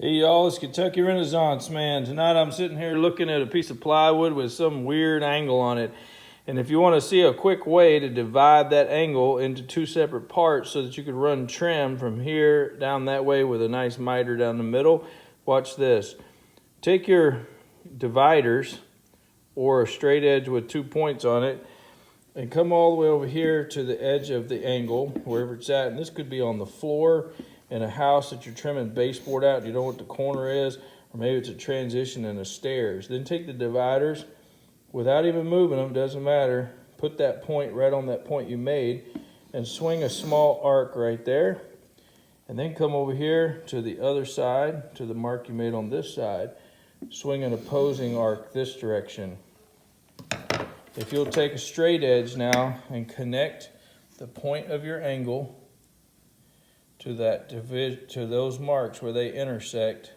Hey y'all, it's Kentucky Renaissance Man. Tonight I'm sitting here looking at a piece of plywood with some weird angle on it. And if you want to see a quick way to divide that angle into two separate parts so that you could run trim from here down that way with a nice miter down the middle, watch this. Take your dividers or a straight edge with 2 points on it and come all the way over here to the edge of the angle, wherever it's at. And this could be on the floor in a house that you're trimming baseboard out, you know what the corner is, or maybe it's a transition in the stairs. Then take the dividers, without even moving them, doesn't matter, put that point right on that point you made and swing a small arc right there. And then come over here to the other side, to the mark you made on this side, swing an opposing arc this direction. If you'll take a straight edge now and connect the point of your angle to those marks where they intersect,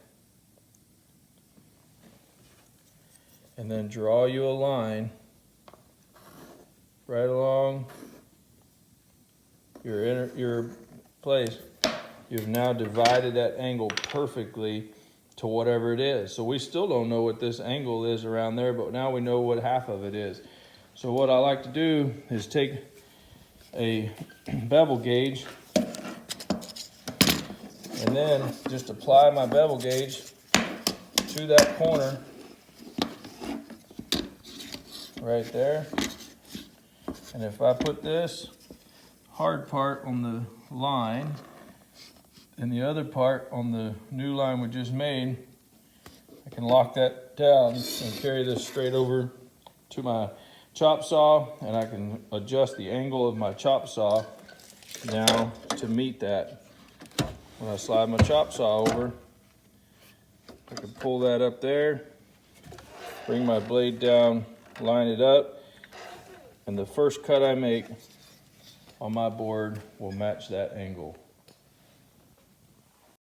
and then draw you a line right along your place. You've now divided that angle perfectly to whatever it is. So we still don't know what this angle is around there, but now we know what half of it is. So what I like to do is take a bevel gauge and then just apply my bevel gauge to that corner right there. And if I put this hard part on the line and the other part on the new line we just made, I can lock that down and carry this straight over to my chop saw, and I can adjust the angle of my chop saw now to meet that. When I slide my chop saw over, I can pull that up there, bring my blade down, line it up, and the first cut I make on my board will match that angle.